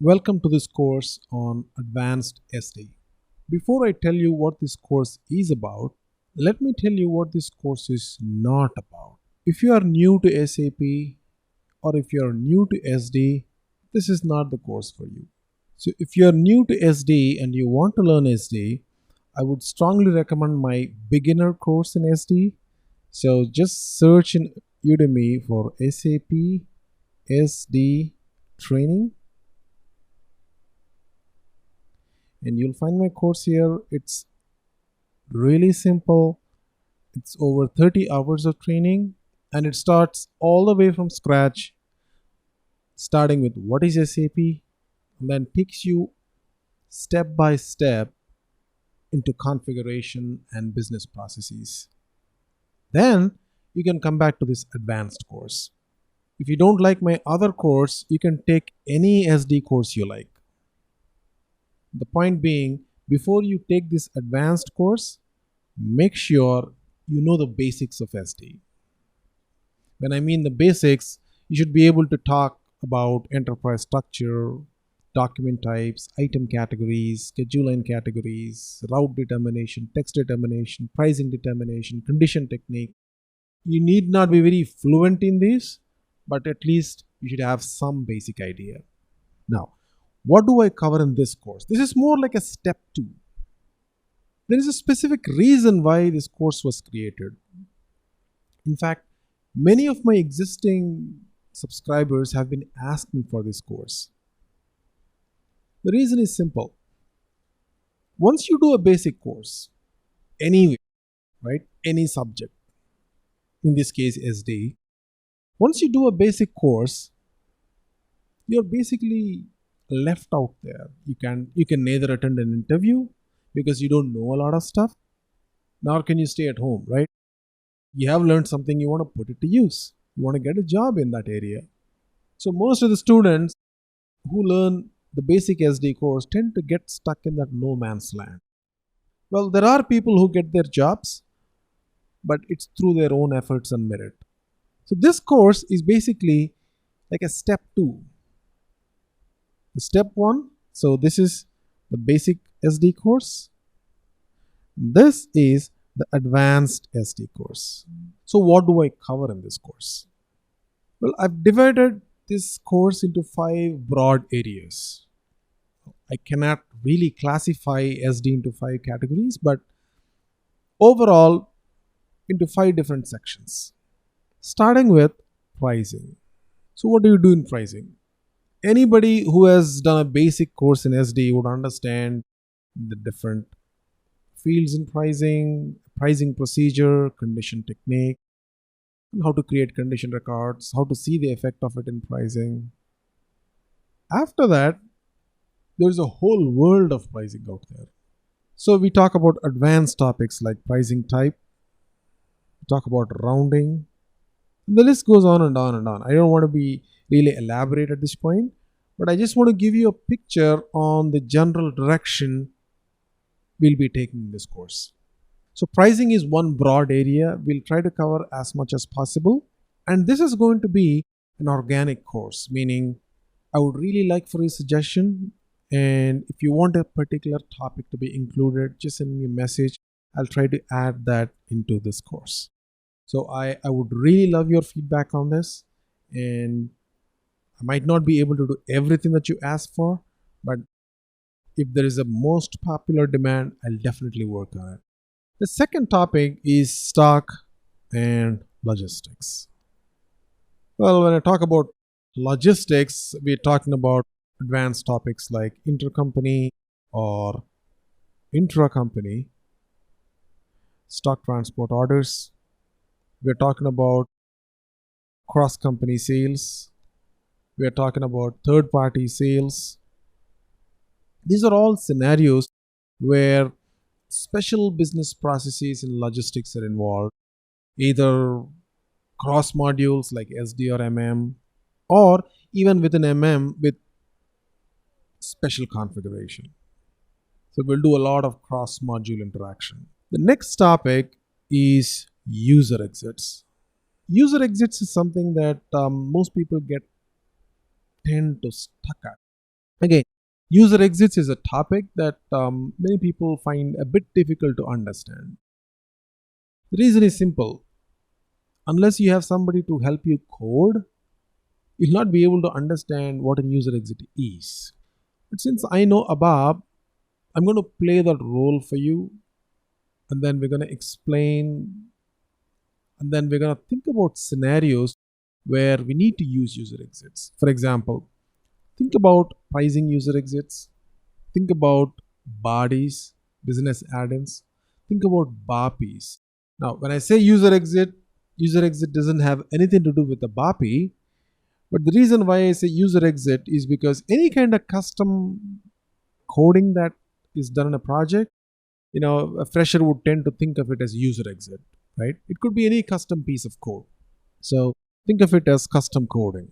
Welcome to this course on Advanced SD. Before I tell you what this course is about, let me tell you what this course is not about. If you are new to SAP or if you are new to SD, this is not the course for you. So if you are new to SD and you want to learn SD, I would strongly recommend my beginner course in SD. So just search in Udemy for SAP SD Training and you'll find my course here. It's really simple. It's over 30 hours of training and it starts all the way from scratch, starting with what is SAP and then takes you step by step into configuration and business processes. Then you can come back to this advanced course. If you don't like my other course, you can take any SD course you like. The point being, before you take this advanced course, make sure you know the basics of SD. When I mean the basics, you should be able to talk about enterprise structure, document types, item categories, schedule line categories, route determination, text determination, pricing determination, condition technique. You need not be very fluent in this, but at least you should have some basic idea. Now, what do I cover in this course? This is more like a step 2. There is a specific reason why this course was created. In fact, many of my existing subscribers have been asking for this course. The reason is simple. Once you do a basic course, anyway, right, any subject, in this case SD, once you do a basic course, you're basically left out there. You can neither attend an interview because you don't know a lot of stuff, nor can you stay at home, right? You have learned something, you want to put it to use. You want to get a job in that area. So most of the students who learn the basic SD course tend to get stuck in that no man's land. Well, there are people who get their jobs, but it's through their own efforts and merit. So this course is basically like a step 2. The step 1, so this is the basic SD course. This is the advanced SD course. So what do I cover in this course? Well, I've divided this course into 5 broad areas. I cannot really classify SD into 5 categories, but overall into 5 different sections. Starting with pricing. So what do you do in pricing? Anybody who has done a basic course in SD would understand the different fields in pricing, pricing procedure, condition technique, and how to create condition records, how to see the effect of it in pricing. After that, there's a whole world of pricing out there. So we talk about advanced topics like pricing type, we talk about rounding, and the list goes on and on and on. I don't want to be really elaborate at this point, but I just want to give you a picture on the general direction we'll be taking in this course. So pricing is one broad area. We'll try to cover as much as possible. And this is going to be an organic course, meaning I would really like for a suggestion. And if you want a particular topic to be included, just send me a message. I'll try to add that into this course. So I would really love your feedback on this. And I might not be able to do everything that you ask for, but if there is a most popular demand, I'll definitely work on it. The second topic is stock and logistics. Well, when I talk about logistics, we're talking about advanced topics like intercompany or intra-company, stock transport orders. We're talking about cross-company sales. We're talking about third-party sales. These are all scenarios where special business processes in logistics are involved, either cross modules like SD or MM, or even within MM with special configuration. So we'll do a lot of cross module interaction. The next topic is user exits. User exits is something that most people tend to stuck at. Again, user exits is a topic that many people find a bit difficult to understand. The reason is simple. Unless you have somebody to help you code, you'll not be able to understand what a user exit is. But since I know ABAP, I'm going to play that role for you, and then we're going to explain, and then we're going to think about scenarios where we need to use user exits. For example, think about pricing user exits, think about bodies, business add-ins, think about BAPIs. Now, when I say user exit doesn't have anything to do with the BAPI, but the reason why I say user exit is because any kind of custom coding that is done in a project, a fresher would tend to think of it as user exit, right? It could be any custom piece of code. So think of it as custom coding.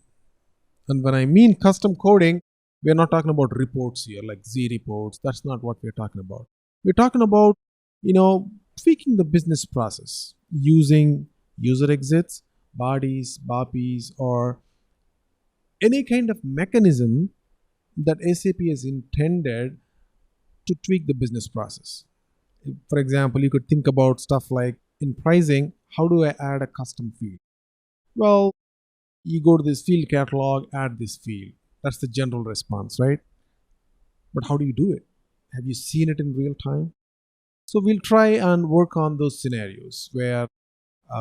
And when I mean custom coding, we're not talking about reports here, like Z reports. That's not what we're talking about. We're talking about, you know, tweaking the business process using user exits, bodies, BAPIs, or any kind of mechanism that SAP has intended to tweak the business process. For example, you could think about stuff like in pricing, how do I add a custom field? Well, you go to this field catalog, add this field. That's the general response, right? But how do you do it? Have you seen it in real time? So we'll try and work on those scenarios where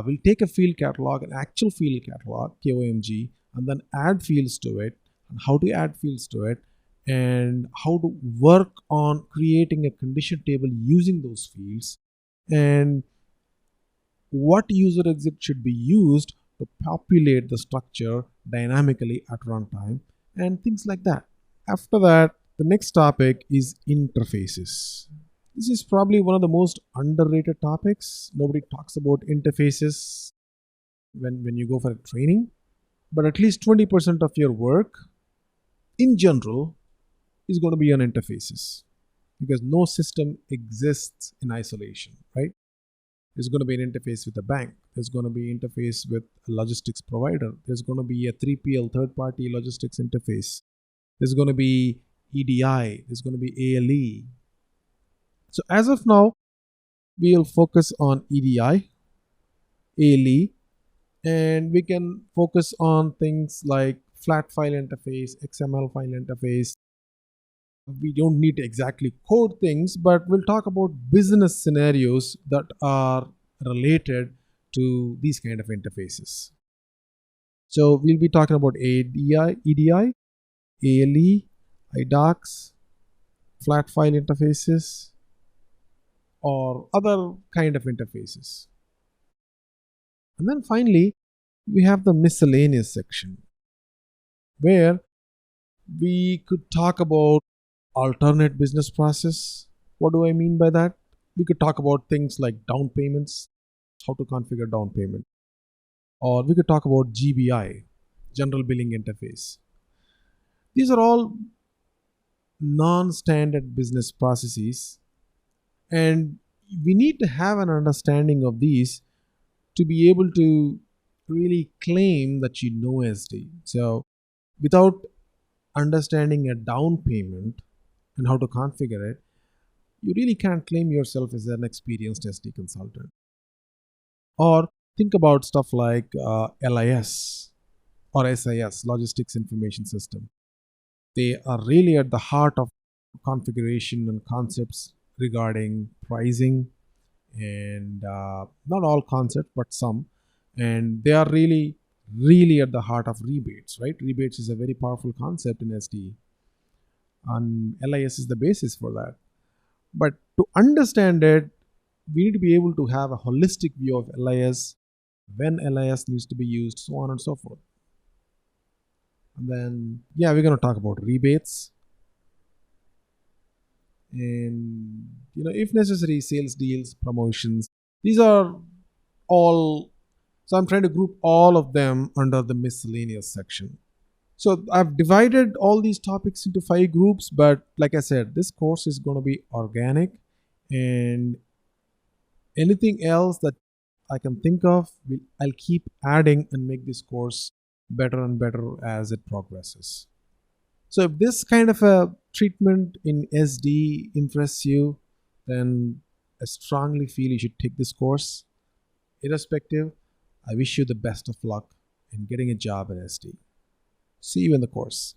we'll take a field catalog, an actual field catalog, KOMG, and then add fields to it, and how to add fields to it, and how to work on creating a condition table using those fields, and what user exit should be used to populate the structure dynamically at runtime, and things like that. After that, the next topic is interfaces. This is probably one of the most underrated topics. Nobody talks about interfaces when you go for a training, but at least 20% of your work in general is going to be on interfaces because no system exists in isolation, right? There's going to be an interface with a bank. There's going to be an interface with a logistics provider. There's going to be a 3PL, third-party logistics interface. There's going to be EDI. There's going to be ALE. So as of now, we'll focus on EDI, ALE, and we can focus on things like flat file interface, XML file interface. We don't need to exactly code things, but we'll talk about business scenarios that are related to these kind of interfaces. So we'll be talking about EDI, ALE, IDOCs, flat file interfaces, or other kind of interfaces. And then finally, we have the miscellaneous section where we could talk about alternate business process. What do I mean by that? We could talk about things like down payments, how to configure down payment. Or we could talk about GBI, general billing interface. These are all non-standard business processes, and we need to have an understanding of these to be able to really claim that you know SD. So without understanding a down payment and how to configure it, you really can't claim yourself as an experienced SD consultant. Or think about stuff like LIS or SIS, Logistics Information System. They are really at the heart of configuration and concepts regarding pricing, and not all concepts, but some. And they are really at the heart of rebates, right? Rebates is a very powerful concept in SD, and LIS is the basis for that. But to understand it, we need to be able to have a holistic view of LIS, when LIS needs to be used, so on and so forth. And then, yeah, we're going to talk about rebates. And, if necessary, sales deals, promotions. These are all, so I'm trying to group all of them under the miscellaneous section. So I've divided all these topics into 5 groups, but like I said, this course is going to be organic, and anything else that I can think of, I'll keep adding and make this course better and better as it progresses. So if this kind of a treatment in SD interests you, then I strongly feel you should take this course. Irrespective, I wish you the best of luck in getting a job in SD. See you in the course.